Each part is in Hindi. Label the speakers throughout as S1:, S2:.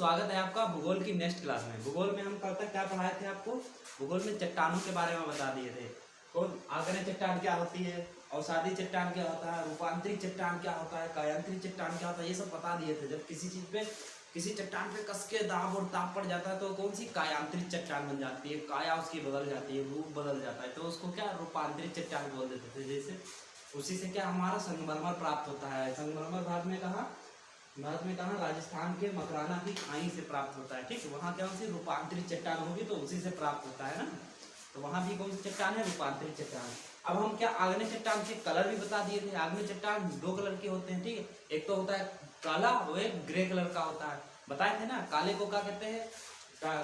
S1: स्वागत है आपका भूगोल की नेक्स्ट क्लास में। भूगोल में हम कल तक क्या पढ़ाए थे आपको? भूगोल में चट्टानों के बारे में बता दिए थे। कौन आग्नेय चट्टान क्या होती है, अवसादी चट्टान क्या होता है, रूपांतरित चट्टान क्या होता है, कायांतरित चट्टान क्या होता है, ये सब बता दिए थे। जब किसी चीज पे किसी चट्टान पे कस के दाब और ताप पड़ जाता है तो कौन सी कायांतरित चट्टान बन जाती है, काया उसकी बदल जाती है, रूप बदल जाता है, तो उसको क्या रूपांतरित चट्टान बोल देते थे। जैसे उसी से क्या हमारा संगमरमर प्राप्त होता है। संगमरमर भारत में कहा राजस्थान के मकराना की खाई से प्राप्त होता है। ठीक है, वहाँ क्या सी रूपांतरित चट्टान होगी तो उसी से प्राप्त होता है ना। तो वहाँ भी कौन सी चट्टान है? रूपांतरित चट्टान। अब हम क्या आग्नेय चट्टान के कलर भी बता दिए थे। आग्नेय चट्टान दो कलर के होते हैं। ठीक है, एक तो होता है काला और एक ग्रे कलर का होता है। बताए थे ना, काले को क्या कहते हैं?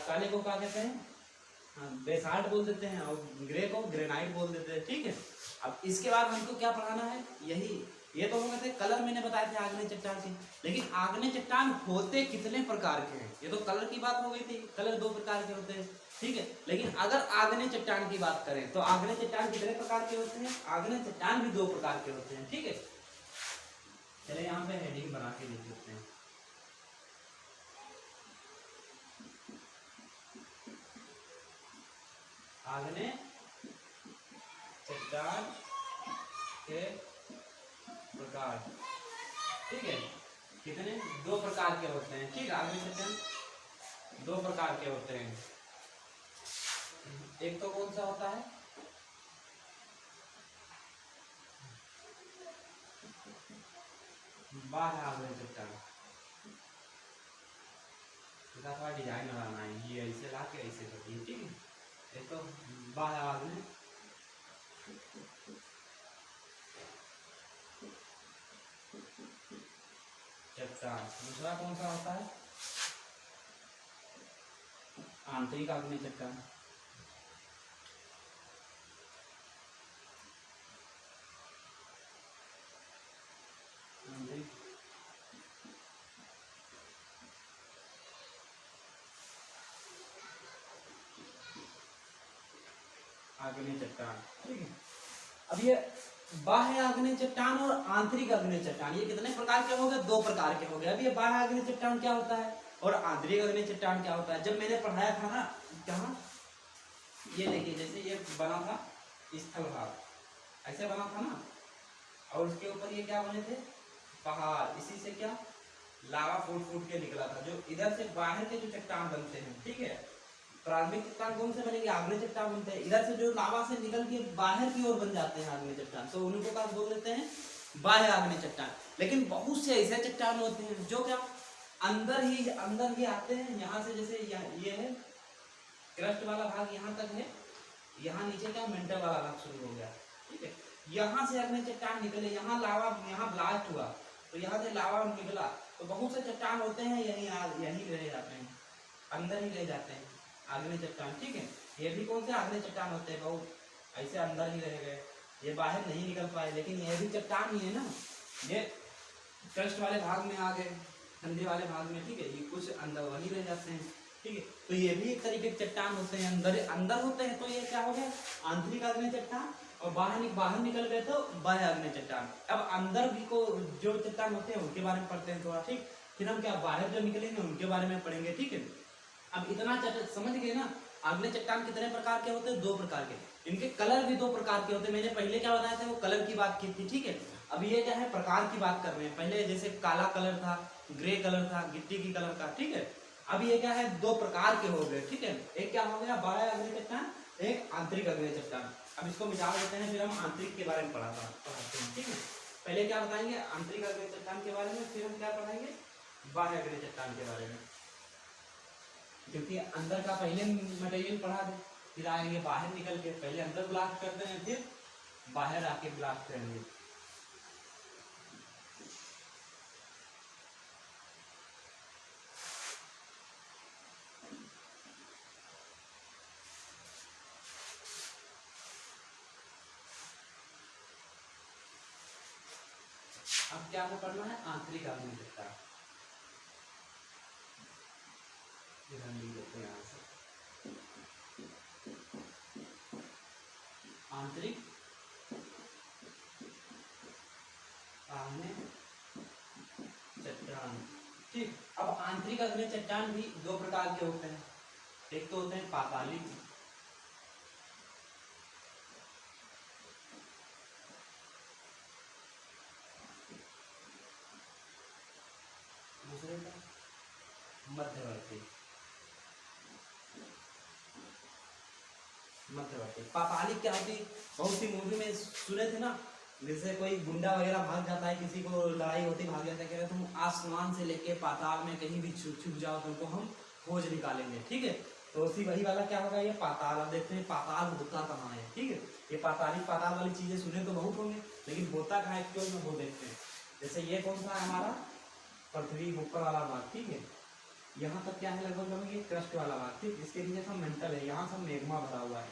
S1: काले को क्या कहते हैं? बेसाल्ट बोल देते हैं, और ग्रे को ग्रेनाइट बोल देते हैं। ठीक है, अब इसके बाद हमको क्या पढ़ाना है? यही ये तो हम कहते हैं कलर मैंने बताए थे आग्नेय चट्टान के, लेकिन आग्नेय चट्टान होते कितने प्रकार के हैं? ये तो कलर की बात हो गई थी, कलर दो प्रकार के होते हैं। ठीक है, लेकिन अगर आग्नेय चट्टान की बात करें तो आग्नेय चट्टान कितने प्रकार के होते हैं? आग्नेय चट्टान भी दो प्रकार के होते हैं। ठीक है, चले यहाँ पे हेडिंग बना के लिख लेते हैं। आग्नेय चट्टान के प्रकार, ठीक है, कितने? दो प्रकार के होते हैं। ठीक है, आग्नेय चट्टान दो प्रकार के होते हैं। एक तो कौन सा होता है? बाह्य आग्नेय चट्टान। इसका थोड़ा डिजाइन बनाना है, ये ऐसे ला के ऐसे कर दिए। ठीक है, एक तो बाह्य आग्नेय चट्टान। दूसरा कौन सा होता है? आंतरिक आग्नेय चट्टान। आग्नेय चट्टान। ठीक है, अब ये बाह्य आग्नेय चट्टान और आंतरिक आग्नेय चट्टान ये कितने प्रकार के हो गए? दो प्रकार के हो गए। अब ये बाह्य आग्नेय चट्टान क्या होता है और आंतरिक आग्नेय चट्टान क्या होता है? जब मैंने पढ़ाया था ना, कहाँ ये देखिए, जैसे ये बना था स्थल भाग, ऐसे बना था ना, और उसके ऊपर ये क्या बने थे? पहाड़। इसी से क्या लावा फूट फूट के निकला था, जो इधर से बाहर के जो चट्टान बनते हैं। ठीक है, प्रारंभिक चट्टान कौन से बनेंगे? आग्नेय चट्टान बनते हैं। इधर से जो लावा से निकल के बाहर की ओर बन जाते हैं आग्नेय चट्टान, तो उनको क्या बोल देते हैं? बाह्य आग्नेय चट्टान। लेकिन बहुत से ऐसे चट्टान होते हैं जो क्या अंदर ही आते हैं। यहाँ से जैसे ये है क्रस्ट वाला भाग, यहाँ तक है, यहाँ नीचे क्या मेंटल वाला भाग शुरू हो गया। ठीक है, यहाँ से आग्नेय चट्टान निकले, यहाँ लावा, यहाँ ब्लास्ट हुआ तो यहाँ से लावा निकला, तो बहुत से चट्टान होते हैं यहीं रह जाते हैं, अंदर ही रह जाते हैं आग्नेय चट्टान। ठीक है, ये भी कौन से आग्नेय चट्टान होते हैं? बहुत ऐसे अंदर ही रह गए, ये बाहर नहीं निकल पाए, लेकिन ये भी चट्टान ही है ना। ये क्रस्ट वाले भाग में आ गए, ठंडे वाले भाग में। ठीक है, ये कुछ अंदर वही रह जाते हैं। ठीक है, तो ये भी एक तरीके के चट्टान होते हैं, अंदर होते हैं। तो ये क्या हो गया? आंतरिक आग्नेय चट्टान। और बाहर निकल गए तो बाह्य आग्नेय चट्टान। अब अंदर भी को जो चट्टान होते हैं उनके बारे में पढ़ते हैं थोड़ा। ठीक, फिर हम क्या बाहर जो निकलेंगे उनके बारे में पढ़ेंगे। ठीक है, अब इतना समझ गए ना, आग्नेय चट्टान कितने प्रकार के होते हैं? दो प्रकार के। इनके कलर भी दो प्रकार के होते हैं। मैंने पहले क्या बताया था? वो कलर की बात की थी। ठीक है, अब ये क्या है? प्रकार की बात कर रहे हैं। पहले जैसे काला कलर था, ग्रे कलर था, गिट्टी की कलर का। ठीक है, अब ये क्या है? दो प्रकार के हो गए। ठीक है, एक क्या हो गया? बाह्य आग्नेय चट्टान, एक आंतरिक आग्नेय चट्टान। अब इसको मिटा देते हैं, फिर हम आंतरिक के बारे में पढ़ाते हैं। ठीक है, पहले क्या बताएंगे? आंतरिक आग्नेय चट्टान के बारे में, फिर हम क्या पढ़ाएंगे? बाह्य आग्नेय चट्टान के बारे में, क्योंकि अंदर का पहले मटेरियल पढ़ा दे, फिर आएंगे बाहर निकल के। पहले अंदर ब्लास्ट करते हैं, फिर बाहर आके ब्लास्ट करेंगे। अब क्या हमें पढ़ना है? आंतरिक आग्नेय चट्टान। यहाँ से आंतरिक आग्नेय चट्टान। ठीक ठीक, अब आंतरिक अग्नि चट्टान भी दो प्रकार के होते हैं। एक तो होते हैं पातालिक, दूसरे का मध्यवर्ती। मध्यवर्ती पातालिक क्या होती, बहुत सी मूवी में सुने थे ना, जैसे कोई गुंडा वगैरह भाग जाता है, किसी को लड़ाई होती भाग जाता है, कह रहे तुम आसमान से लेके पाताल में कहीं भी छुप जाओ तुमको हम खोज निकालेंगे, ठीक है। तो उसी वही वाला क्या होगा, ये पाताल। अब देखते हैं पाताल होता कहाँ है, ठीक है। ये पातालिक पाताल वाली चीजें सुने तो बहुत होंगे, लेकिन होता कहाँ है एक्चुअल में वो देखते हैं। जैसे ये कौन सा है हमारा, पृथ्वी ऊपर वाला भाग, ठीक है। यहाँ तक क्या है लगभग ये क्रस्ट वाला भाग, ठीक। इसके नीचे सब मेंटल है, यहाँ सब मेग्मा भरा हुआ है,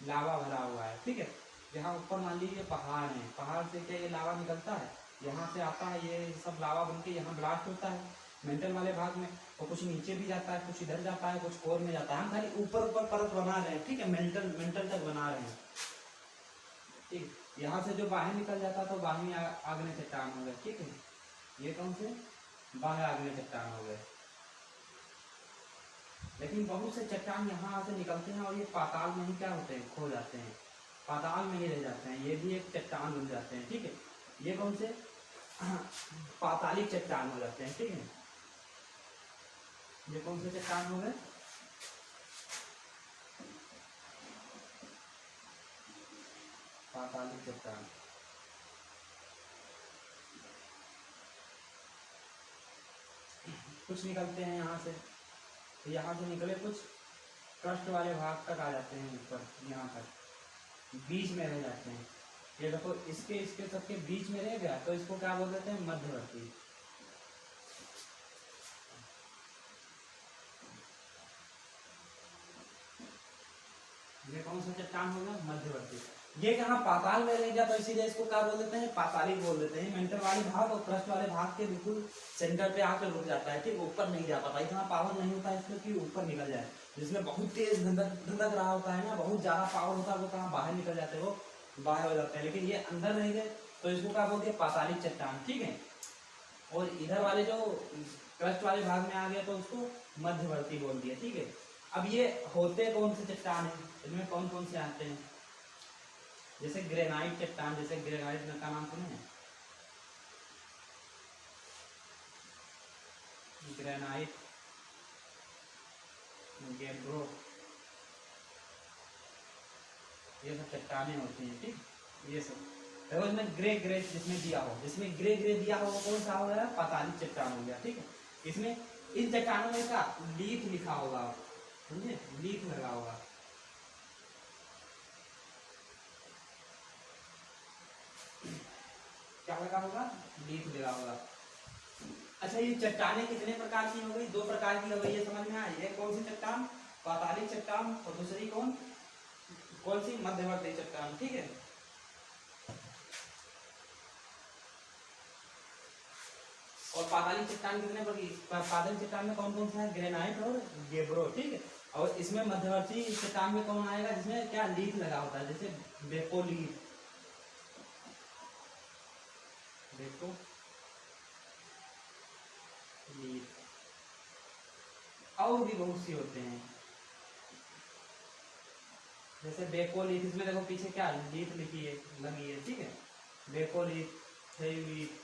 S1: लावा भरा हुआ है, ठीक है। यहाँ ऊपर मान लीजिए पहाड़ है, पहाड़ से क्या ये लावा निकलता है, यहाँ से आता है, ये सब लावा बन के यहाँ ब्लास्ट होता है मेंटल वाले भाग में, और कुछ नीचे भी जाता है, कुछ इधर जाता है, कुछ कोर में जाता है। हम खाली ऊपर ऊपर परत बना रहे हैं, ठीक है, मेंटल तक बना रहे हैं, ठीक। यहाँ से जो बाहर निकल जाता तो बाहरी आग्नेय चट्टान हो गए, ठीक है। ये कौन से बाह्य आग्नेय चट्टान हो गए। लेकिन बहुत से चट्टान यहाँ से निकलते हैं और ये पाताल में ही क्या होते हैं, खो जाते हैं, पाताल में ही रह जाते हैं, ये भी एक चट्टान बन जाते हैं, ठीक है। ये कौन से पातालिक चट्टान हो जाते हैं, ठीक है। ये कौन से चट्टान हो गए, पातालिक चट्टान। कुछ निकलते हैं यहाँ से, तो यहाँ से निकले कुछ क्रस्ट वाले भाग तक आ जाते हैं ऊपर, यहाँ तक बीच में रह जाते हैं। ये देखो इसके सबके बीच में रह गया तो इसको क्या बोल देते हैं, मध्यवर्ती। ये कौन सा चट्टान होगा, मध्यवर्ती। ये कहाँ पाताल में रह गया तो इसीलिए इसको क्या बोल देते हैं, पातालिक बोल देते हैं। मेंटल वाले भाग और क्रस्ट वाले भाग के बिल्कुल सेंटर पे आकर रुक जाता है, ठीक, ऊपर नहीं जा पाता, इतना पावर नहीं होता है इसमें कि ऊपर निकल जाए। जिसमें बहुत तेज धंधक रहा होता है ना, बहुत ज्यादा पावर होता है, वो कहाँ बाहर निकल जाते हैं, वो बाहर हो जाते हैं। लेकिन ये अंदर रह गए तो इसको क्या बोलते हैं, पातालिक चट्टान, ठीक है। और इधर वाले जो क्रस्ट वाले भाग में आ गया तो उसको मध्यवर्ती बोल दिया, ठीक है। अब ये होते कौन से चट्टान है, इनमें कौन कौन से आते हैं, जैसे ग्रेनाइट चट्टान, जैसे ग्रेनाइट का नाम सुने हैं, ग्रेनाइट, गेब्रो, ये सब चट्टानें होती हैं, ठीक। ये सब देखो इसमें ग्रे ग्रे जिसमें दिया हो, जिसमें ग्रे ग्रे दिया हो वो कौन सा हो गया, पातालिक चट्टान हो गया, ठीक है। इसमें इन चट्टानों में का लीफ लिखा होगा, समझे, लीफ लगा होगा, क्या लगा होगा, लीफ लगा होगा। अच्छा ये चट्टानें कितने प्रकार की हो गई, दो प्रकार की हो गई, ये समझ में आया। ये कौन सी चट्टान, पातालिक चट्टान, और दूसरी कौन सी, मध्यवर्ती चट्टान, ठीक है। और पातालिक चट्टान कितने प्रकार, पातालिक चट्टान में कौन कौन सा है, ग्रेनाइट और गेब्रो, ठीक है। और इसमें मध्यवर्ती चट्टान में कौन आएगा, जिसमें क्या लीफ लगा होता है, जैसे बेकोलीफ, देखो लीफ, और भी बहुत सी होते हैं, जैसे बेकोलीफ, इसमें देखो पीछे क्या लीफ लिखी है, लगी है, ठीक है। बेकोलीफ, थेयूलीफ,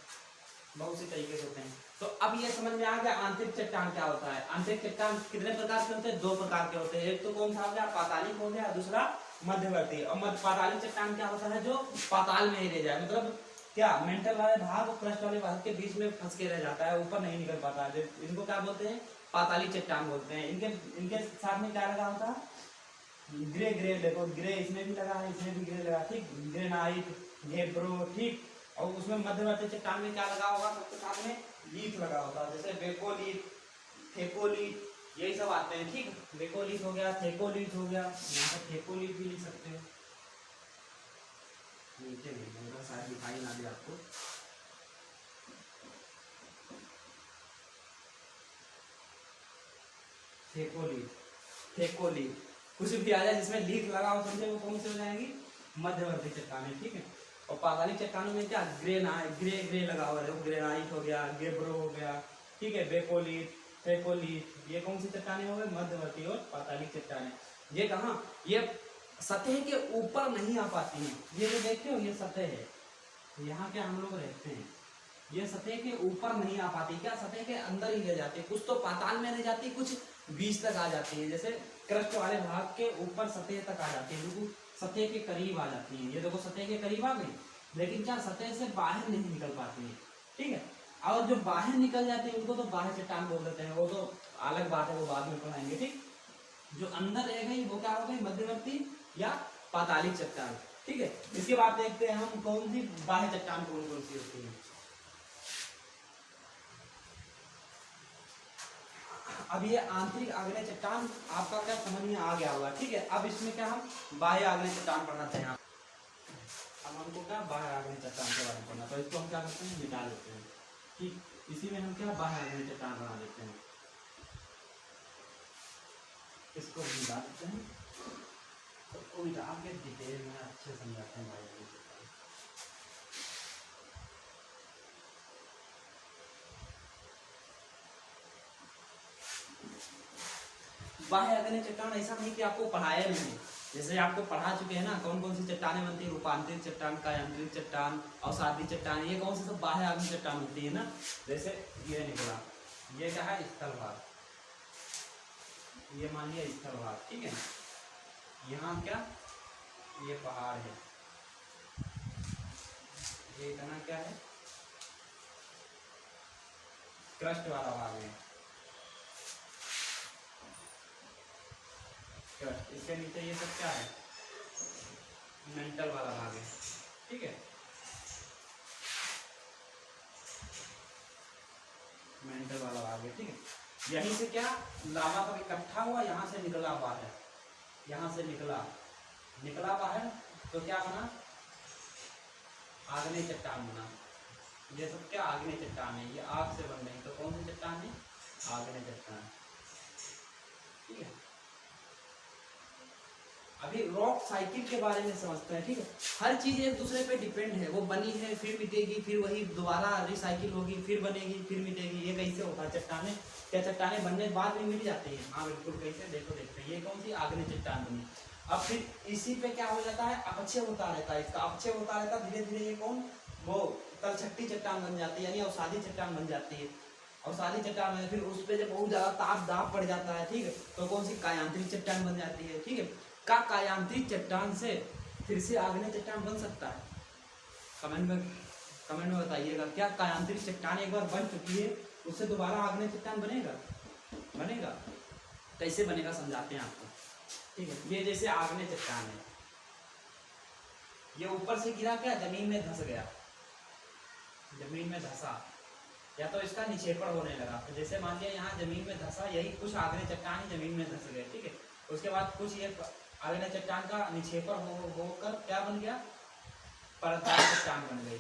S1: बहुत से तरीके से होते हैं। तो अब ये समझ में आ गया आंतरिक चट्टान क्या होता है। आंतरिक चट्टान कितने प्रकार के होते हैं, दो प्रकार के होते हैं। एक तो कौन सा हो गया, पातालिक हो गया, दूसरा मध्यवर्ती। और पातालिक चट्टान क्या होता है, जो पाताल में ही रह जाए, मतलब क्या मेंटल वाले भाग और क्रस्ट वाले भाग के बीच में फंस के रह जाता है, ऊपर नहीं निकल पाता है, इनको क्या बोलते हैं, पातालिक चट्टान बोलते हैं। इनके साथ में क्या लगा होता है, ग्रे ग्रे, देखो ग्रे इसमें भी लगा है, इसमें भी ग्रे लगा, ठीक, ग्रेनाइट, गेब्रो, ठीक। और उसमें मध्यवर्ती चट्टान में क्या लगा होगा, सबके साथ में लीफ लगा होता है, जैसे बेकोलीफ, थेकोलीफ, यही सब आते हैं, ठीक। बेकोलीफ हो गया, थेकोलीफ हो गया, यहाँ पर थेकोलीफ भी लिख सकते हो, नीचे भी शायद दिखाई ना दे आपको। थेकोलीफ, थेकोलीफ, कुछ भी आ जाए जिसमें लीफ लगा हो, समझे, वो कौन से हो जाएंगी, मध्यवर्ती चट्टानें, ठीक है। और पातालिक चट्टानों में क्या ग्रे ग्रे लगा हुआ है, ग्रेनाइट हो गया, गेब्रो हो गया, ठीक है, बेकोलिथ, फेकोलिथ, ये कौन सी चट्टानें हो गई? मध्यवर्ती और पातालिक चट्टानें। ये कहाँ, ये सतह के ऊपर नहीं आ पाती हैं। ये जो देखते हो ये सतह है, यहाँ पे हम लोग रहते हैं, ये सतह के ऊपर नहीं आ पाती, क्या सतह के अंदर ही रह जाती है। कुछ तो पाताल में रह जाती है, कुछ बीच तक आ जाती है, जैसे क्रस्ट वाले भाग के ऊपर सतह तक आ जाती है, बिल्कुल सतह के करीब आ जाती है। ये देखो सतह के करीब आ गई, लेकिन क्या सतह से बाहर नहीं निकल पाती है, ठीक है। और जो बाहर निकल जाते हैं उनको तो बाह्य चट्टान बोल देते हैं, वो तो अलग बात है, वो बाद में पढ़ाएंगे, ठीक। जो अंदर रह गई वो क्या हो गई? मध्यवर्ती या पातालिक चट्टान, ठीक है। इसके बाद देखते हैं हम कौन सी बाह्य चट्टान कौन कौन सी होती है। अब ये आंतरिक आग्नेय चट्टान आपका क्या समझ में आ गया होगा, ठीक है। अब इसमें क्या हम बाह्य आग्नेय चट्टान पढ़ाते हैं। अब हमको क्या बाह्य आग्नेय चट्टान के बारे में पढ़ना, तो इसको हम क्या करते हैं? मिटा देते हैं, ठीक। इसी में हम क्या बाह्य आग्नेय चट्टान बना देते हैं, इसको मिटा देते हैं, तो मिटा के डिटेल में अच्छे समझाते हैं बाह्य आग्नेय चट्टान। बाह्य आग्नेय चट्टान ऐसा नहीं कि आपको पढ़ाया नहीं, जैसे आपको पढ़ा चुके हैं ना कौन कौन सी चट्टानें बनती है, रूपांतरित चट्टान, कायांतरित चट्टान, अवसादी चट्टान, ये कौन सी सब बाह्य आग्नेय चट्टान होती है ना। जैसे ये निकला, ये क्या है? स्थल भाग, ये मान लिया स्थल भाग, ठीक है। यहाँ क्या, ये पहाड़ है, ये इतना क्या है? क्रस्ट वाला भाग है, इसके नीचे ये सब क्या है? मेंटल वाला भाग है, ठीक है। मेंटल वाला भाग है, ठीक है। यहीं से क्या लावा का इकट्ठा हुआ, यहाँ से निकला बाहर, यहाँ से निकला बाहर, तो क्या बना? आग्नेय चट्टान बना। ये सब क्या आग्नेय चट्टान है, ये आग से बन रही, तो कौन सी चट्टान है? आग्नेय चट्टान, ठीक है। अभी रॉक साइकिल के बारे में समझते हैं, ठीक है। हर चीज एक दूसरे पे डिपेंड है, वो बनी है फिर मिटेगी, फिर वही दोबारा रिसाइकिल होगी, फिर बनेगी, फिर मिटेगी। ये कैसे होता है? चट्टानें क्या चट्टानें बनने के बाद में मिट जाती है? हाँ बिल्कुल, कैसे? देखो देखते हैं, ये कौन सी? आग्नेय चट्टान बनी। अब फिर इसी पे क्या हो जाता है? अपक्षय होता रहता है, इसका अपक्षय होता रहता है, धीरे धीरे ये कौन? वो तलछट्टी चट्टान बन जाती है, यानी अवसादी चट्टान बन जाती है। अवसादी चट्टान में फिर उस पे जब बहुत ज्यादा ताप दाब पड़ जाता है, ठीक है, तो कौन सी? कायांतरिक चट्टान बन जाती है, ठीक है। का कायांतरिक चट्टान से फिर से आग्नेय चट्टान बन सकता है? कमेंट में बताइएगा, क्या कायांतरिक चट्टान एक बार बन चुकी है उससे दोबारा आग्नेय चट्टान बनेगा? कैसे बनेगा समझाते हैं आपको, ठीक है। ये जैसे आग्नेय चट्टान है, ये ऊपर से गिरा, क्या जमीन में धंस गया, जमीन में धंसा, या तो इसका निक्षेपण होने लगा। तो जैसे मान लिया यहाँ जमीन में धंसा, यही कुछ आग्नेय चट्टान ही जमीन में धंस गए, ठीक है। उसके बाद कुछ ये आग्नेय चट्टान का निक्षेपण होकर क्या बन गया? परतदार चट्टान बन गई,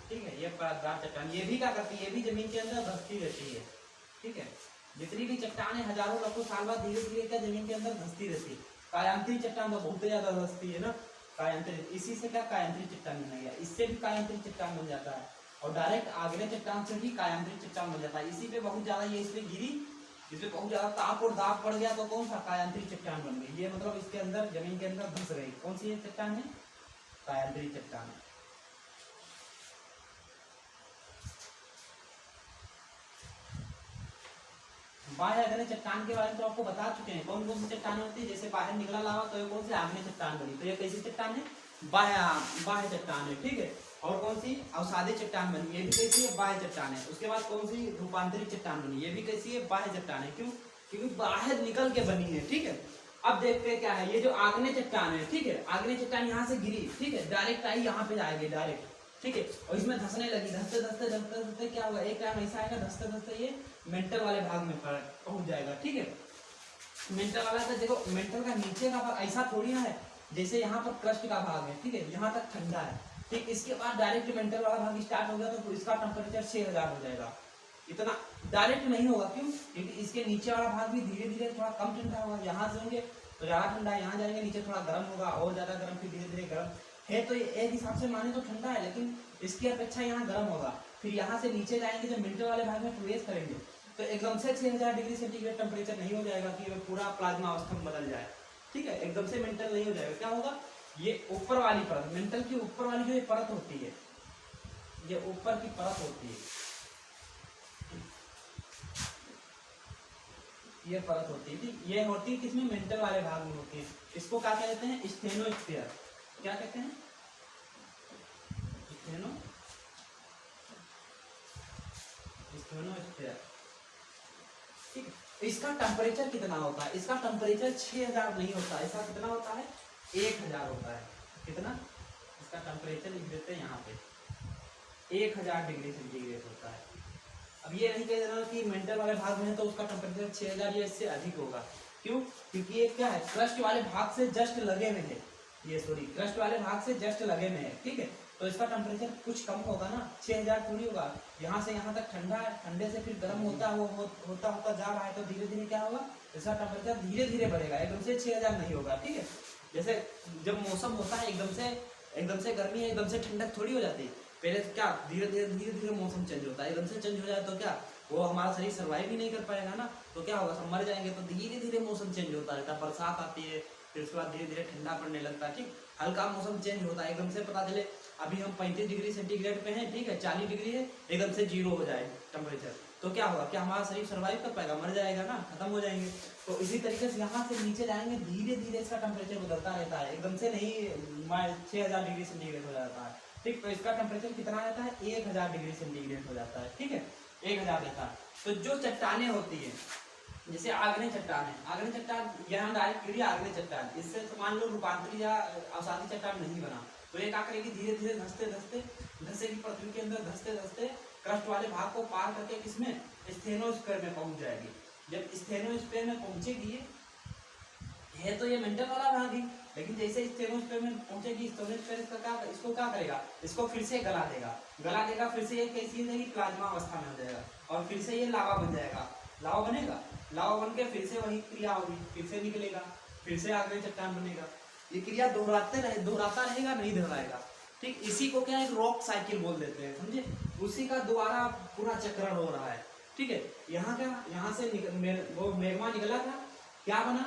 S1: ठीक है। ये परतदार चट्टान, ये भी क्या करती है? ये भी जमीन के अंदर धंसती रहती है, ठीक है। जितनी भी चट्टानें हजारों लाखों साल बाद धीरे धीरे क्या जमीन के अंदर धंसती रहती है। कायांतरिक चट्टान तो बहुत ज्यादा धंसती है ना, कायांतरिक, इसी से क्या कायांतरिक चट्टान बन गया, इससे भी कायांतरिक चट्टान बन जाता है, और डायरेक्ट आग्नेय चट्टान से भी कायांतरिक चट्टान बन जाता है। इसी पे बहुत ज्यादा ये इसमें गिरी, इसमें बहुत ज्यादा ताप और दाब पड़ गया, तो कौन सा? कायांतरिक चट्टान बन गई। ये मतलब इसके अंदर जमीन के अंदर धंस गई। कौन सी ये चट्टान है? कायांतरिक चट्टान। बाह्य आग्नेय चट्टान के बारे में तो आपको बता चुके हैं, कौन कौन सी चट्टान होती है। जैसे बाहर निकला लावा, तो ये कौन सी? आग्नेय चट्टान बनी, तो ये कैसी चट्टान है? बाह्य चट्टान है, ठीक है। और कौन सी? अवसादी चट्टान बनी, ये भी कैसी है? बाह्य चट्टान है। उसके बाद कौन सी? रूपांतरित चट्टान बनी, ये भी कैसी है? बाह्य चट्टान है। क्यों? क्योंकि बाहर निकल के बनी है, ठीक है। अब देखते हैं क्या है, ये जो आग्नेय चट्टान है, ठीक है, आग्नेय चट्टान यहाँ से गिरी, ठीक है, डायरेक्ट आई, यहाँ पे जाएगी डायरेक्ट, ठीक है, और इसमें धंसने लगी, धंसते धंसते धंसते धंसते क्या होगा? एक टाइम ऐसा आएगा, धंसते धंसते ये मेंटल वाले भाग में पहुंच जाएगा, ठीक है। मेंटल वाला का देखो, मेंटल का नीचे का भाग ऐसा थोड़ी ना है, जैसे यहाँ पर क्रस्ट का भाग है, ठीक है, यहाँ तक ठंडा है, ठीक। इसके बाद डायरेक्ट मेंटल वाला भाग स्टार्ट हो गया तो इसका टेम्परेचर 6000 हो जाएगा। इतना डायरेक्ट नहीं होगा, क्यों? क्योंकि इसके नीचे वाला भाग भी धीरे धीरे थोड़ा कम ठंडा होगा। यहाँ से होंगे तो ज्यादा ठंडा है, यहाँ जाएंगे नीचे थोड़ा गर्म होगा, और ज्यादा गर्म, फिर धीरे धीरे गर्म है। तो ये एक हिसाब से माने तो ठंडा है, लेकिन इसकी अपेक्षा यहाँ गर्म होगा। फिर यहाँ से नीचे जाएंगे, जब मेंटल वाले भाग में प्रवेश करेंगे तो एकदम से 6000 डिग्री सेंटीग्रेड टेम्परेचर नहीं हो जाएगा कि पूरा प्लाज्मा अवस्था में बदल जाए, ठीक है, एकदम से मेंटल नहीं हो जाएगा। क्या होगा, ये ऊपर वाली परत, मेंटल की ऊपर वाली जो ये परत होती है, ये ऊपर की परत होती है, ये परत होती है, ठीक, ये होती है किसमें, मेंटल वाले भाग में होती है। इसको क्या कहते हैं, स्टेनोस्फीयर। क्या कहते हैं, स्टेनोस्फीयर, ठीक है। इसका टेम्परेचर कितना होता है, इसका टेम्परेचर 6000 नहीं होता, इसका कितना होता है, 1000 होता है। कितना, इसका टेम्परेचर लिख देते हैं यहाँ पे, 1000 डिग्री सेंटीग्रेड होता है। अब ये नहीं कह देना कि मेंटल वाले भाग में है तो उसका टेम्परेचर 6000 या इससे अधिक होगा। क्यों, क्योंकि ये क्या है, क्रस्ट वाले भाग से जस्ट लगे में है, ये सॉरी क्रस्ट वाले भाग से जस्ट लगे में है, ठीक है, तो इसका टेम्परेचर कुछ कम होगा ना, 6000 थोड़ी होगा। यहाँ से यहाँ तक ठंडा है, ठंडे से फिर गर्म होता होता जा रहा है, तो धीरे धीरे क्या होगा, इसका टेम्परेचर धीरे धीरे बढ़ेगा, एकदम से 6000 नहीं होगा, ठीक है। जैसे जब मौसम होता है एकदम से गर्मी है, एकदम से ठंडक थोड़ी हो जाती है, पहले तो क्या धीरे धीरे मौसम चेंज होता है, एकदम से चेंज हो जाए तो क्या वो हमारा शरीर सर्वाइव ही नहीं कर पाएगा ना, तो क्या होगा, सब मर जाएंगे। तो धीरे धीरे मौसम चेंज होता रहता है, बरसात आती है, फिर उसके बाद धीरे धीरे ठंडा पड़ने लगता है, ठीक, हल्का मौसम चेंज होता है, एकदम से पता चले अभी हम 35 डिग्री सेंटीग्रेड पे हैं, ठीक है, 40 डिग्री है, एकदम से 0 हो जाए टेम्परेचर, तो क्या होगा, क्या हमारा शरीर सर्वाइव कर पाएगा, मर जाएगा ना, खत्म हो जाएंगे। तो इसी तरीके से यहाँ से नीचे जाएंगे, धीरे धीरे इसका टेम्परेचर बदलता रहता है, एकदम से नहीं 6000 डिग्री सेंटीग्रेड हो जाता है, ठीक। तो इसका टेम्परेचर कितना रहता है, 1000 डिग्री सेंटीग्रेड हो जाता है, ठीक है, 1000 रहता है। तो जो चट्टाने होती है, जैसे आग्नेय चट्टान है, आग्नेय चट्टान यहाँ डायरेक्ट गिरी आग्नेय चट्टान, इससे तो मान लो रूपांतरी या अवसादी चट्टान नहीं बना, तो ये क्या करेगी, धीरे धीरे धसेगी पृथ्वी के अंदर, धसते क्रस्ट वाले भाग को पार करके किसमें, स्टेनोस्फीयर में पहुंच जाएगी। जब स्टेनोस्फीयर में पहुंचेगी, है तो ये मेंटल वाला भाग ही, लेकिन जैसे स्टेनोस्फीयर में पहुंचेगी, स्टेनोस्फीयर इसको क्या करेगा, इसको फिर से गला देगा, फिर से ये कैसी रहेगी, प्लाज्मा अवस्था में हो जाएगा, और फिर से ये लावा बन जाएगा, लावा बनेगा, लावा बन के फिर से वही क्रिया होगी, फिर से निकलेगा, फिर से आग्नेय चट्टान बनेगा। ये क्रिया दोहराता रहेगा, नहीं दोहराएगा, ठीक। इसी को क्या है, रॉक साइकिल बोल देते हैं, समझे, उसी का दोबारा पूरा चक्रण हो रहा है, ठीक है। यहाँ से वो मैग्मा निकला था, क्या बना,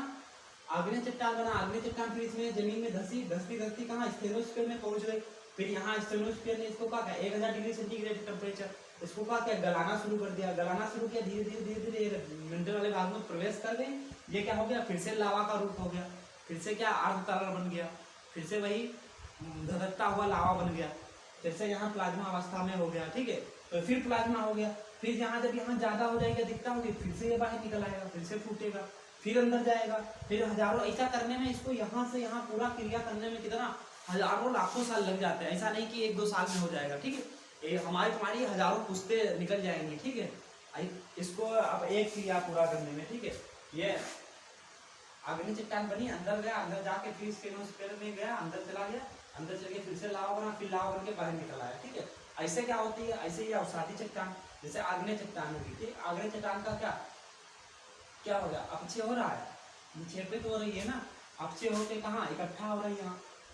S1: आग्नेय चट्टान बना, आग्नेय चट्टान फिर इसमें जमीन में धसती कहाँ, स्टेनोस्फीयर में पहुंच गई, फिर यहाँ स्टेनोस्फीयर ने इसको क्या 1000 डिग्री सेंटीग्रेड टेम्परेचर, इसको क्या गलाना शुरू कर दिया, धीरे धीरे मेंटल वाले भाग में प्रवेश कर गए, ये क्या हो गया, फिर से लावा का रूप हो गया, फिर से क्या अर्ध तरल बन गया, फिर से वही धधकता हुआ लावा बन गया, फिर से यहाँ प्लाज्मा अवस्था में हो गया, ठीक है, तो फिर प्लाज्मा हो गया, फिर यहाँ जब यहाँ ज्यादा हो जाएगा, दिखता होगी, फिर से ये बाहर निकल आएगा, फिर से फूटेगा, फिर अंदर जाएगा, फिर हजारों, ऐसा करने में इसको यहाँ से यहाँ पूरा क्रिया करने में कितना हजारों लाखों साल लग जाते हैं, ऐसा नहीं कि 1-2 साल में हो जाएगा, ठीक है, तुम्हारी हजारों पुश्तें निकल जाएंगी, ठीक है। इसको अब एक क्रिया पूरा करने में, ठीक है, ये आग्नेय चट्टान बनी, अंदर गया, अंदर जाके फिर स्टेनोस्फीयर में गया, अंदर चला गया, अंदर चल के फिर से लावा बना, फिर लावा बन के बाहर निकल आया, ठीक है। ऐसे क्या होती है, ऐसे ही अवसादी चट्टान, जैसे आग्नेय चट्टान होगी, ठीक, आग्नेय चट्टान का क्या हो गया, अपक्षय हो रहा है, निक्षेपित हो रही है ना, अपक्षय होके कहाँ इकट्ठा हो रही है,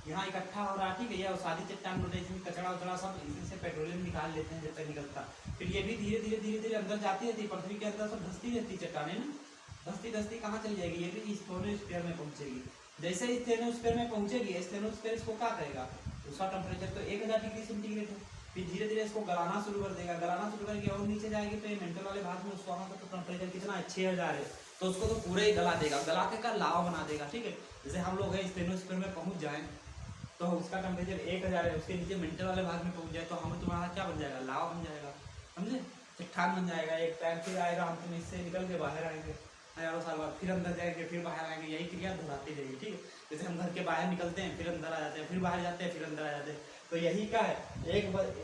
S1: यहाँ इकट्ठा हो रहा है, ठीक है। ये अवसादी चट्टान होते हैं, इसमें कचरा उचड़ा सब इसी से पेट्रोलियम निकाल लेते हैं जब तक निकलता, फिर ये भी धीरे धीरे अंदर जाती रहती है, पृथ्वी के अंदर सब धसती रहती चट्टाने ना, धसती कहाँ चली जाएगी, ये भी स्टेनोस्फीयर में पहुंचेगी। जैसे स्टेनोस्फीयर में पहुंचेगी, स्टेनोस्फीयर इसको क्या करेगा, उसका टेम्परेचर तो 1000 डिग्री सेंटीग्रेड है, फिर धीरे धीरे इसको गलाना शुरू कर देगा, गलाना शुरू करके और नीचे जाएगी, तो ये मेंटल वाले भाग में उसको वहाँ का तो टेम्परेचर कितना है, 6000 है, तो उसको तो पूरे ही गला देगा, गला के का लावा बना देगा, ठीक है। जैसे हम लोग स्टेनोस्फीयर में पहुंच जाए तो उसका टेम्परेचर 1000 है, उसके नीचे मेंटल वाले भाग में पहुंच जाए तो हमें तुम्हारा क्या बन जाएगा, लावा बन जाएगा, समझे, चट्टान बन जाएगा, एक टाइम फिर आएगा, हम तुम इससे निकल के बाहर आएंगे हजारों साल बाद, फिर अंदर जाएंगे, फिर बाहर आएंगे, यही क्रिया दोहराती रहेगी, ठीक है। जैसे हम घर के बाहर निकलते हैं, फिर अंदर आ जाते हैं, फिर बाहर जाते हैं, फिर अंदर आ जाते हैं, तो यही क्या है,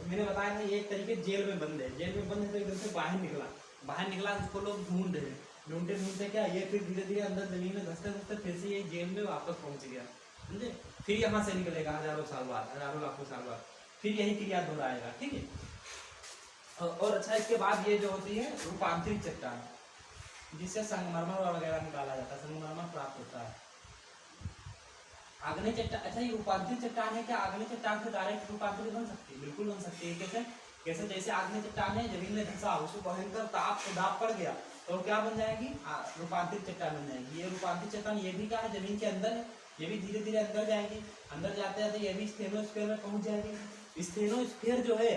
S1: मैंने बताया था, एक तरीके जेल में बंद है, तो एकदम से बाहर निकला, उसको लोग ढूंढते क्या, ये फिर धीरे धीरे अंदर जमीन में धसते फिर से ये जेल में वापस पहुंच गया, समझे, फिर यहाँ से निकलेगा हजारों साल बाद, हजारों लाखों साल बाद, फिर यही क्रिया दोहराएगा, ठीक है। और अच्छा, इसके बाद ये जो होती है रूपांतरित चट्टान, जिससे संगमरमर वगैरह निकाला जाता है, संगमरमर प्राप्त होता है। आग्नेय चट्टान, अच्छा ये रूपांतरित चट्टान है, क्या आग्नेय चट्टान से डायरेक्ट रूपांतरित बन सकती है, बिल्कुल बन सकती है, कैसे, कैसे, जैसे आग्नेय चट्टान है, जमीन में धंसा, उसको भयंकर ताप से दाब पड़ गया तो क्या बन जाएगी, रूपांतरित चट्टान बन जाएगी। ये रूपांतरित चट्टान ये भी क्या है, जमीन के अंदर है, ये भी धीरे धीरे अंदर जाएगी, अंदर जाते जाते ये भी स्टेनोस्फीयर में पहुंच जाएगी। स्टेनोस्फीयर जो है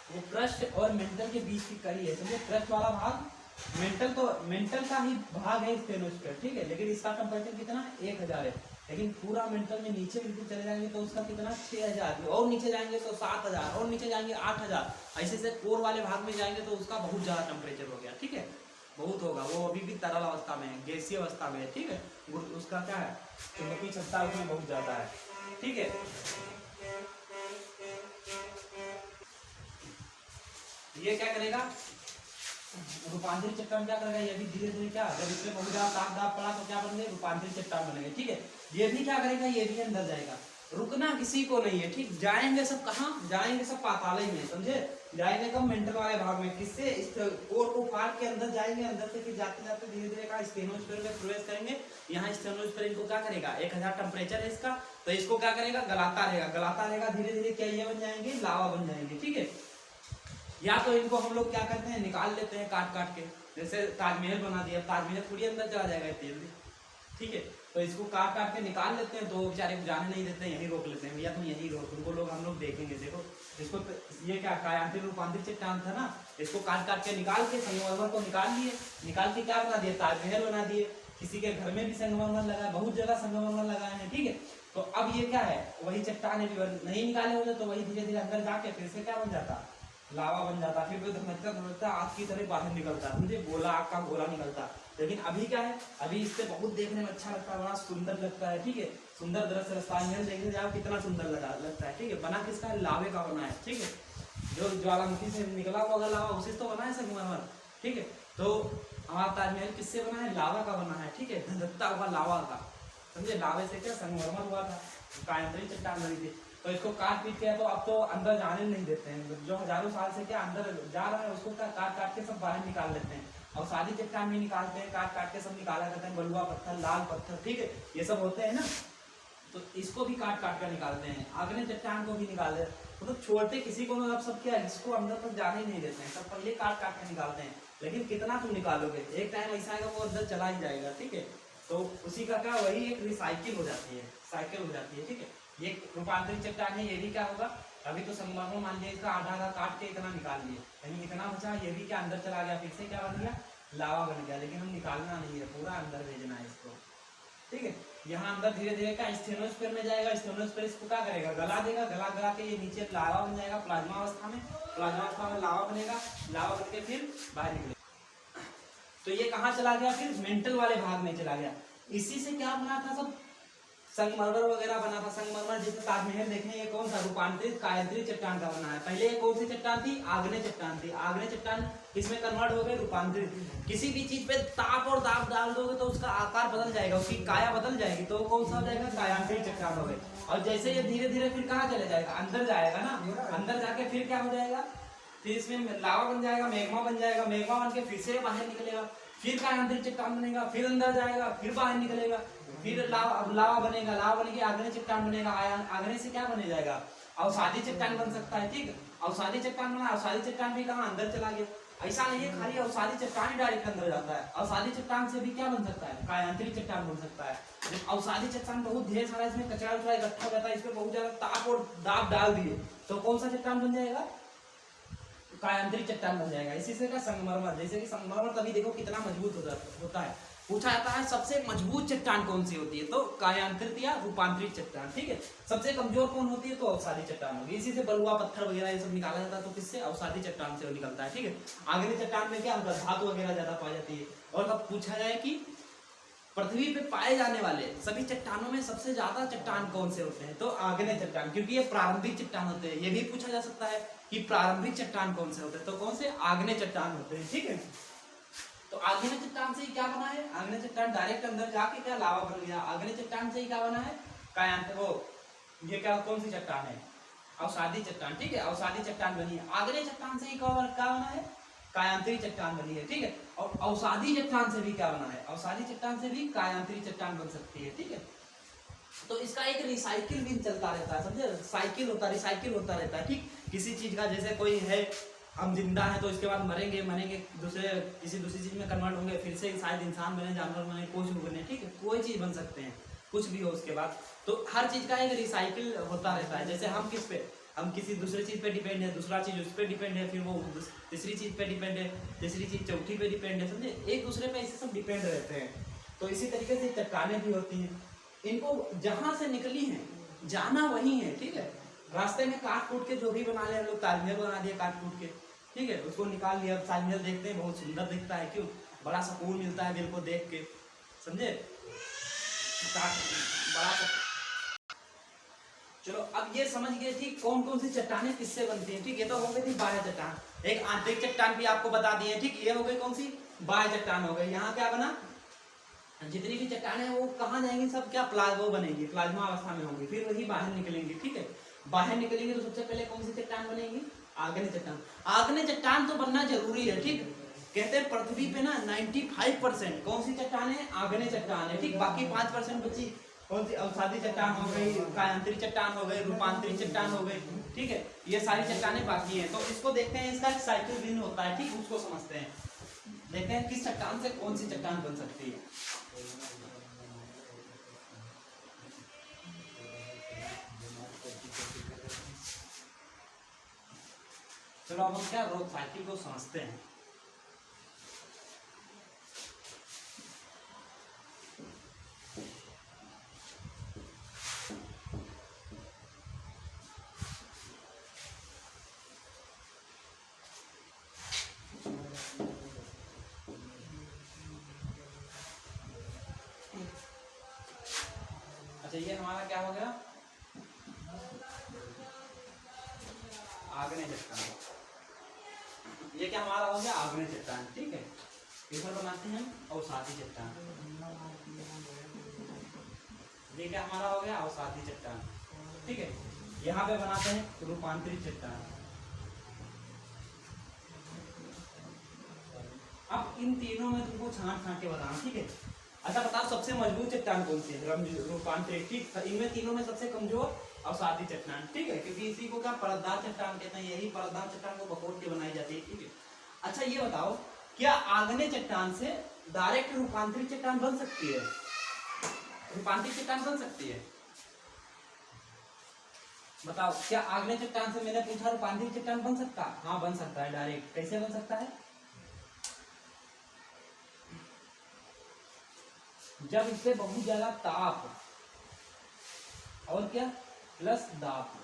S1: वो क्रस्ट और मेंटल के बीच की कड़ी है, समझे। क्रस्ट वाला भाग मेंटल का ही भाग है स्टेनोस्फीयर, ठीक है, लेकिन इसका टेम्परेचर कितना है, 1000 है। लेकिन पूरा मेंटल में नीचे बिल्कुल चले जाएंगे तो उसका कितना, 6000, और नीचे जाएंगे तो 7000, और नीचे जाएंगे 8000, ऐसे से कोर वाले भाग में जाएंगे तो उसका बहुत ज्यादा टेम्परेचर हो गया, ठीक है, बहुत होगा। वो अभी भी तरल अवस्था में है, गैसीय अवस्था में है, ठीक है, उसका क्या है, चुंबकीय क्षमता उसमें बहुत ज्यादा है, ठीक है। ये क्या करेगा, रूपांतरित चट्टान क्या करेगा, ये भी धीरे धीरे क्या, जब इसमें बहुत ज्यादा ताप दाब पड़ा तो क्या बनेंगे, रूपांतरित चट्टान बनेंगे, ठीक है। ये भी क्या करेगा, ये भी अंदर जाएगा, रुकना किसी को नहीं है, ठीक। जाएंगे सब कहाँ, जाएंगे सब पाताल में, समझे। जाएंगे कब, मेंटल वाले भाग में, किससे, इस कोर को फाड़ के अंदर जाएंगे, अंदर से फिर जाते जाते धीरे धीरे का स्टेनोस्फीयर में प्रवेश करेंगे। यहाँ स्टेनोस्फीयर इनको क्या करेगा, 1000 टेम्परेचर है इसका, तो इसको क्या करेगा, गलाता रहेगा, धीरे धीरे क्या ये बन जाएंगे, लावा बन जाएंगे, ठीक है। या तो इनको हम लोग क्या करते हैं, निकाल लेते हैं काट काट के, जैसे ताजमहल बना दिया, ताजमहल थोड़ी अंदर चला जाएगा तेल, ठीक है, तो इसको काट काट के निकाल लेते हैं, तो बेचारे को जाने नहीं देते हैं, यहीं रोक लेते हैं, भैया तुम यहीं रोक, उनको लोग हम लोग देखेंगे। देखो इसको, ये क्या कायांतिक रूपांतरित चट्टान था ना, इसको काट काट के निकाल के संगमरमर को निकाल के क्या बना दिए, ताजमहल बना दिए। किसी के घर में भी संगमरमर लगा, बहुत जगह संगमरमर लगाए हैं, ठीक है। तो अब ये क्या है, वही चट्टान है, नहीं निकाले होते तो वही धीरे धीरे अंदर जाके फिर से क्या बन जाता, लावा बन जाता, फिर वो धमकता आग की तरह बाहर निकलता, मुझे गोला, आग का गोला निकलता। लेकिन अभी क्या है, अभी इससे बहुत देखने में अच्छा लगता है, बड़ा सुंदर लगता है, ठीक है, सुंदर दृश्य लगता है, देखने जाओ कितना सुंदर लगता है, ठीक है। बना किसका, लावे का बना है, ठीक है, जो ज्वालामुखी से निकला हुआ लावा उसी से तो बना है संगमरमर, ठीक है। तो हमारा ताजमहल किससे बना है, लावा का बना है, ठीक है, धधकता हुआ लावा का, समझे। लावे से क्या संगमरमर हुआ था, कायांतरित चट्टान बनी थी। तो इसको काट पीट के, तो अब तो अंदर जाने नहीं देते हैं, जो हजारों साल से क्या अंदर जा रहा है उसको काट काट के सब बाहर निकाल लेते हैं। और सादी चट्टान भी निकालते हैं, काट काट के सब निकाला करते हैं, बलुआ पत्थर, लाल पत्थर, ठीक है, ये सब होते हैं ना, तो इसको भी काट काट कर निकालते हैं। आग्नेय चट्टान को भी निकालते हैं, मतलब छोड़ते किसी को ना, अब सब क्या, इसको अंदर तक जाने ही नहीं देते हैं, सब पहले काट काट के निकालते हैं। लेकिन कितना तुम निकालोगे, एक टाइम ऐसा आएगा वो अंदर चला ही जाएगा, ठीक है। तो उसी का क्या, वही एक रिसाइकिल हो जाती है, साइकिल हो जाती है, ठीक है। ये रूपांतरित चट्टान है, ये भी क्या होगा, अभी तो संगमरमर मान लिया, इसका आधा आधा काट के इतना निकाल लिए, यानी इतना बचा, ये भी क्या अंदर चला गया, फिर से क्या बन गया, लावा बन गया। लेकिन हम निकालना नहीं है, पूरा अंदर भेजना है इसको, ठीक है। यहाँ अंदर धीरे धीरे क्या स्टेनोस्फीयर में जाएगा, स्टेनोस्फीयर इसको क्या करेगा, गला देगा, गला के ये नीचे लावा बन जाएगा, प्लाज्मा अवस्था में लावा बनेगा, लावा बन के फिर बाहर निकलेगा। तो ये कहाँ चला गया, फिर मेंटल वाले भाग में चला गया। इसी से क्या बना था, सब संगमरमर वगैरह बना था। संगमरमर जैसे ताजमहल देखें, ये कौन सा, रूपांतरित कायांतरित चट्टान का बना है। पहले ये कौन सी चट्टान थी, आग्नेय चट्टान थी। आग्नेय चट्टान किसमें कन्वर्ट हो गई, रूपांतरित। किसी भी चीज पे ताप और दाब डाल दोगे तो उसका आकार बदल जाएगा, उसकी काया बदल जाएगी, तो कौन सा हो जाएगा, कायांतरित चट्टान हो गई। और जैसे ये धीरे धीरे फिर कहाँ चले जाएगा, अंदर जाएगा ना, अंदर जाके फिर क्या हो जाएगा, फिर इसमें लावा बन जाएगा, मैग्मा बन जाएगा, मैग्मा बन के फिर से बाहर निकलेगा, फिर कायांतरित चट्टान बनेगा, फिर अंदर जाएगा, फिर बाहर निकलेगा, फिर लावा बनेगा, लावा बन के आग्नेय चट्टान बनेगा, आग्नेय से क्या बने जाएगा, अवसादी चट्टान बन सकता है, ठीक। अवसादी चट्टान बना, अवसादी चट्टान भी कहाँ, अंदर चला गया। ऐसा नहीं है खाली अवसादी चट्टान ही डायरेक्ट अंदर जाता है, अवसादी चट्टान से भी क्या बन सकता है, कायांतरित चट्टान बन सकता है। जब अवसादी चट्टान बहुत ढेर सारा इसमें कचरा उचरा इकट्ठा हो जाता है, इसमें बहुत ज्यादा ताप और दाब डाल दिए तो कौन सा चट्टान बन जाएगा, कायांतरित चट्टान बन जाएगा। इसी से का संगमरमर, जैसे कि संगमरमर तभी देखो कितना मजबूत होता है। पूछा जाता है सबसे मजबूत चट्टान कौन सी होती है, तो कायांतरित या रूपांतरित चट्टान, ठीक है। सबसे कमजोर कौन होती है, तो अवसादी चट्टान होगी। इसी से बलुआ पत्थर वगैरह ये सब निकाला जाता है, तो किससे, अवसादी चट्टान से निकलता है, ठीक है। आग्नेय चट्टान में क्या होता है, धातु वगैरह ज्यादा पाई जाती है। और अब पूछा जाए कि पृथ्वी पे पाए जाने वाले सभी चट्टानों में सबसे ज्यादा चट्टान कौन से होते हैं, तो आग्नेय चट्टान, क्योंकि ये प्रारंभिक चट्टान होते हैं। ये भी पूछा जा सकता है कि प्रारंभिक चट्टान कौन से होते हैं, तो कौन से, आग्नेय चट्टान होते हैं, ठीक है। तो आग्नेय चट्टान से ही क्या बना है, आग्नेय चट्टान डायरेक्ट अंदर जाके क्या लावा बन गया। आग्नेय चट्टान से ही क्या बना है, कायांत वो ये क्या, कौन सी चट्टान है, अवसादी चट्टान, ठीक है, अवसादी चट्टान बनी है। आग्नेय चट्टान से ही क्या बना है, कायांतरित चट्टान बनी है, ठीक है। और अवसादी चट्टान से भी क्या बना है, अवसादी चट्टान से भी कायांतरित चट्टान बन सकती है, ठीक है। तो इसका एक रिसाइकिल भी चलता रहता है, समझे, रिसाइकिल होता रहता है, ठीक। किसी चीज का जैसे कोई है, हम जिंदा हैं तो इसके बाद मरेंगे किसी दूसरी चीज में कन्वर्ट होंगे, फिर से शायद इंसान बने, जानवर बने, कुछ भी बने, ठीक है, कोई चीज बन सकते हैं, कुछ भी हो उसके बाद। तो हर चीज का एक रिसाइकिल होता रहता है। जैसे हम किसी दूसरी चीज पे डिपेंड है, दूसरा चीज उस पर डिपेंड है, फिर वो तीसरी चीज पे डिपेंड है, तीसरी चीज चौथी पे डिपेंड है, समझे, एक दूसरे पे ऐसे सब डिपेंड रहते हैं। तो इसी तरीके से चट्टानें भी होती हैं, इनको जहां से निकली हैं जाना वही है, ठीक है। रास्ते में काट कूट के जो भी बना लिया, लोग ताजमहल बना दिया काट कूट के, ठीक है, उसको निकाल लिया, ताजमहल देखते हैं बहुत सुंदर दिखता है, क्यों, बड़ा सुकून मिलता है दिल को देख के, समझे, बड़ा सा। चलो अब ये समझ गए ठीक कौन कौन सी चट्टानें किससे बनती हैं, ठीक। ये तो हो गई थी बाह्य चट्टान। एक आंतरिक चट्टान भी आपको बता दिए, ठीक। ये हो गई कौन सी, बाह्य चट्टान हो गई। यहाँ क्या बना, जितनी भी चट्टानें हैं वो कहाँ जाएंगी, सब क्या प्लाज्मा बनेगी, प्लाज्मा अवस्था में होंगी, फिर वही बाहर निकलेंगी, ठीक है। बाहर निकलेंगे तो सबसे पहले कौन सी चट्टान बनेगी, आग्नेय चट्टान। आग्नेय चट्टान तो बनना जरूरी है, ठीक। कहते हैं पृथ्वी पे ना 95% कौन सी चट्टान है, आग्नेय चट्टान है, ठीक। बाकी 5% बची कौन सी, अवसादी चट्टान हो गई, कायांतरिक चट्टान हो गई, रूपांतरिक चट्टान हो गई, ठीक है। ये सारी चट्टानें बाकी हैं। तो इसको देखते हैं, इसका साइकिल भिन्न होता है, ठीक, उसको समझते हैं। देखते हैं किस चट्टान से कौन सी चट्टान बन सकती है। चलो अब हम क्या रोग साइकिल को समझते हैं। अच्छा ये हमारा क्या हो गया, आग्नेय चट्टान। ये क्या हमारा हो गया, आग्नेय चट्टान, ठीक है। इधर बनाते हैं अवसादी चट्टान। ये क्या हमारा हो गया, अवसादी चट्टान, ठीक है। यहाँ पे बनाते हैं रूपांतरित चट्टान। अब इन तीनों में तुमको छांट के बताना, ठीक है। अच्छा बताओ सबसे मजबूत चट्टान कौन सी है, रूपांतरित, ठीक। इनमें तीनों में सबसे कमजोर अवसादी चट्टान, ठीक है, क्योंकि इसी को क्या परतदार चट्टान कहते हैं, यही परतदार चट्टान को बकोट के बनाई जाती है, ठीक है। अच्छा ये बताओ क्या आग्नेय चट्टान से डायरेक्ट रूपांतरित चट्टान बन सकती है, रूपांतरित चट्टान बन सकती है, बताओ क्या आग्नेय चट्टान से, मैंने पूछा रूपांतरित चट्टान बन सकता, हाँ बन सकता है डायरेक्ट। कैसे बन सकता है, जब इससे बहुत ज्यादा ताप और क्या प्लस दाब,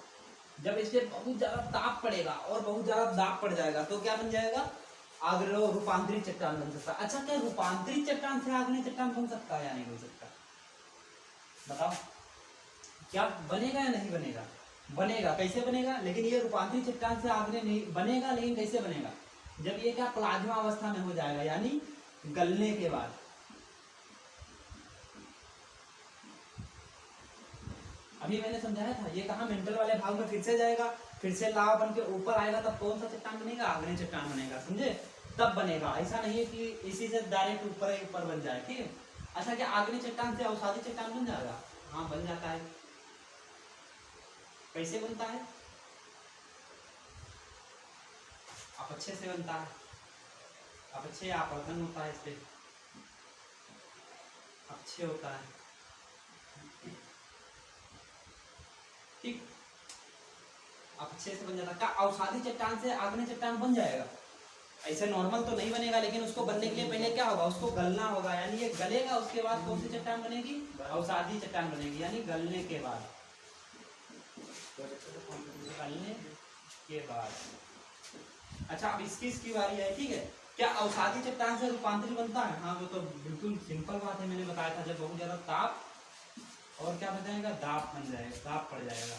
S1: जब इससे बहुत ज्यादा ताप पड़ेगा और बहुत ज्यादा दाब पड़ जाएगा तो क्या बन जाएगा, आग्नेय रूपांतरित चट्टान बन सकता है। अच्छा क्या रूपांतरित चट्टान से आग्नेय चट्टान बन सकता है या नहीं बन सकता, बताओ क्या बनेगा या नहीं बनेगा, बनेगा। कैसे बनेगा, लेकिन ये रूपांतरित चट्टान से आग्नेय नहीं बनेगा, लेकिन कैसे बनेगा, जब ये क्या प्लाज्मा अवस्था में हो जाएगा, यानी गलने के बाद। अभी मैंने समझाया था, ये कहा मेंटल वाले भाग में फिर से जाएगा, फिर से लावा बन के ऊपर आएगा, तब कौन सा चट्टान बनेगा, आग्नेय चट्टान बनेगा, समझे, तब बनेगा। ऐसा नहीं है कि इसी से डायरेक्ट ऊपर ही ऊपर बन जाए, ठीक है। अच्छा क्या आग्नेय चट्टान से अवसादी चट्टान बन जाएगा, हाँ बन जाता है। कैसे बनता है, अपक्षय से बनता है, अपक्षय अपवर्तन होता है, इससे अपक्षय होता है, ठीक, अपक्षय से बन जाता है। क्या अवसादी चट्टान से आग्नेय चट्टान बन जाएगा, ऐसे नॉर्मल तो नहीं बनेगा, लेकिन उसको बनने के लिए पहले क्या होगा, उसको गलना होगा, यानी ये गलेगा, उसके बाद कौन सी चट्टान बनेगी, अवसादी चट्टान बनेगी, यानी गलने के बाद, गलने के बाद। अच्छा अब इसकी बारी है, ठीक है। क्या अवसादी चट्टान से रूपांतरित बनता है, हाँ वो तो बिल्कुल सिंपल बात है, मैंने बताया था, जब बहुत ज्यादा ताप और क्या बन जाएगा, दाब बन जाएगा, दाब पड़ जाएगा।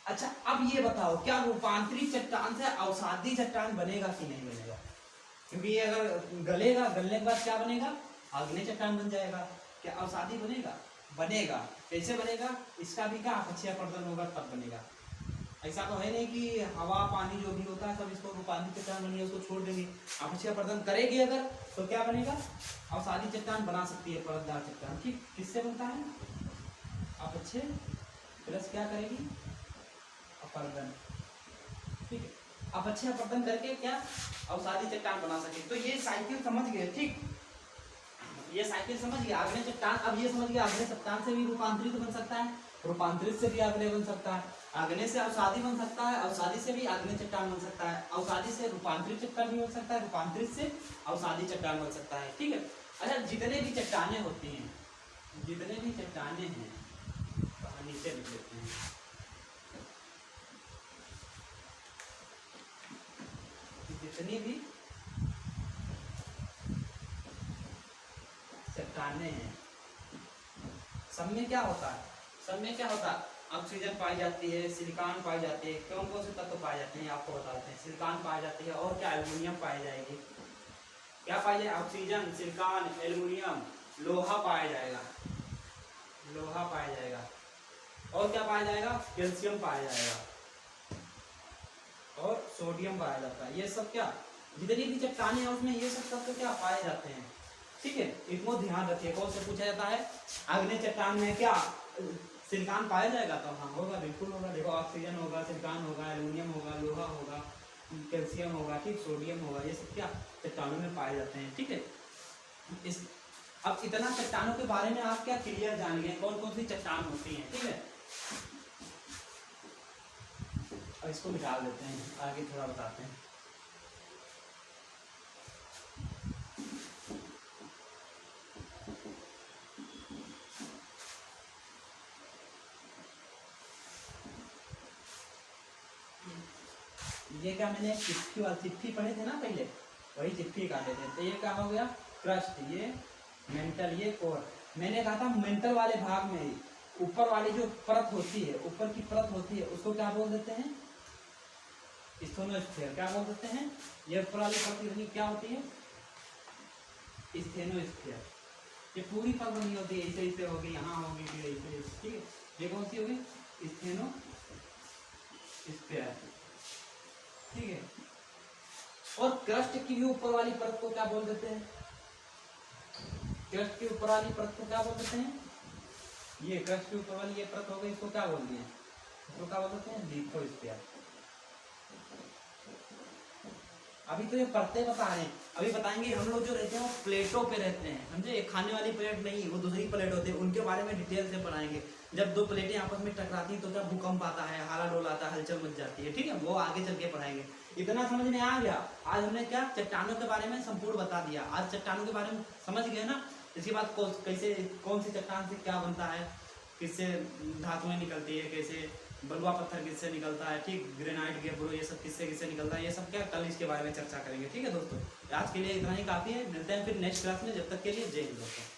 S1: अच्छा अब ये बताओ क्या रूपांतरित चट्टान से अवसादी चट्टान बनेगा कि नहीं बनेगा, क्योंकि ये अगर गलेगा, गलने के बाद क्या बनेगा, आग्नेय चट्टान बन जाएगा। क्या अवसादी बनेगा, बनेगा। कैसे बनेगा, इसका भी क्या अपक्षय अपवर्तन होगा तब बनेगा। ऐसा तो है नहीं कि हवा पानी जो भी होता है सब इसको रूपांतरित चट्टान बनी है उसको छोड़ देंगे, अपक्षय अपवर्तन करेगी अगर तो क्या बनेगा, अवसादी चट्टान बना सकती है परतदार चट्टान, ठीक। किससे बनता है, अपक्षय प्लस क्या करेगी, अपर्दन। ठीक है, अपक्षय अपर्दन करके क्या अवसादी चट्टान बना सके। तो ये साइकिल समझ गए। ठीक, ये साइकिल समझ गए। आग्नेय चट्टान, अब ये समझ गए आग्नेय चट्टान से भी रूपांतरित बन सकता है, रूपांतरित से भी आग्नेय बन सकता है, आग्नेय से अवसादी बन सकता है, अवसादी से भी आग्नेय चट्टान बन सकता है, अवसादी से रूपांतरित चट्टान भी बन सकता है, रूपांतरित से अवसादी चट्टान बन सकता है। ठीक है, अच्छा जितने भी चट्टानें होती हैं, जितने भी चट्टानें हैं, नीचे लिख लेते हैं, जितनी भी चट्टानें हैं, सब में क्या होता है, सब में क्या होता है, ऑक्सीजन पाई जाती है, सिलिकॉन पाई जाती है। कौन कौन से तत्व पाए जाते हैं आपको बताते हैं। सिलिकॉन पाई जाती है, और क्या, एल्युमिनियम पाई जाएगी। क्या पाई जाए, ऑक्सीजन, सिलिकॉन, एल्युमिनियम, लोहा पाया जाएगा, लोहा पाया जाएगा, और क्या पाया जाएगा, कैल्शियम पाया जाएगा, और सोडियम पाया जाता है। ये सब क्या, जितनी भी चट्टानें हैं उसमें ये सब तत्व क्या पाए जाते हैं। ठीक है, इसको ध्यान रखिए, कौन से पूछा जाता है, आग्नेय चट्टान में क्या सिलिकॉन पाया जाएगा, तो हाँ होगा, बिल्कुल होगा। देखो ऑक्सीजन होगा, सिलिकॉन होगा, एल्युमिनियम होगा, लोहा होगा, कैल्शियम होगा, ठीक, सोडियम होगा, ये सब क्या चट्टानों में पाए जाते हैं। ठीक है, इस अब इतना चट्टानों के बारे में आप क्या क्लियर जान गए, कौन कौन सी चट्टान होती हैं। ठीक है, अब इसको निकाल देते हैं, आगे थोड़ा बताते हैं। ये क्या, मैंने चिट्ठी वाली चिट्ठी पढ़े थे ना पहले, वही चिट्ठी काटे थे। तो ये क्या हो गया, क्रस्ट, ये मेंटल, ये कोर। मैंने कहा था मेंटल वाले भाग में ऊपर वाली जो परत होती है, ऊपर की परत होती है, उसको क्या बोल देते हैं, स्टेनोस्फीयर। क्या बोल देते हैं, ये ऊपर वाली परत कितनी क्या होती है, स्टेनोस्फीयर। ये पूरी परत बनी होती है, ऐसे ऐसे होगी, यहाँ होगी, फिर ऐसे। ठीक है, ये कौन सी होगी, स्टेनोस्फीयर। ठीक है, और क्रस्ट की भी ऊपर वाली परत को क्या बोल देते हैं, क्रस्ट की ऊपर वाली परत को क्या बोल देते हैं, ये क्रस्ट की ऊपर वाली ये परत हो गई, इसको क्या बोल दिए, इसको क्या बोल देते हैं, लिथोस्फीयर। अभी तो ये परतें बता रहे हैं, अभी बताएंगे हम लोग जो रहते हैं वो प्लेटों पे रहते हैं, समझे, खाने वाली प्लेट नहीं, वो दूसरी प्लेट होती है, उनके बारे में डिटेल से पढ़ाएंगे। जब दो प्लेटें आपस में टकराती हैं तो क्या भूकंप आता है, हाला डोल आता है, हलचल मच जाती है। ठीक है, वो आगे चल के पढ़ाएंगे। इतना समझ में आ गया, आज हमने क्या चट्टानों के बारे में संपूर्ण बता दिया। आज चट्टानों के बारे में समझ गए ना, इसके बाद कैसे कौन सी चट्टान से क्या बनता है, किससे धातुएं निकलती है, कैसे बलुआ पत्थर किससे निकलता है, ठीक, ग्रेनाइट, गेब्रो, ये सब किससे किससे निकलता है, ये सब क्या कल इसके बारे में चर्चा करेंगे। ठीक है दोस्तों, आज के लिए इतना ही काफी है, मिलते हैं फिर नेक्स्ट क्लास में, जब तक के लिए जय हिंद दोस्तों।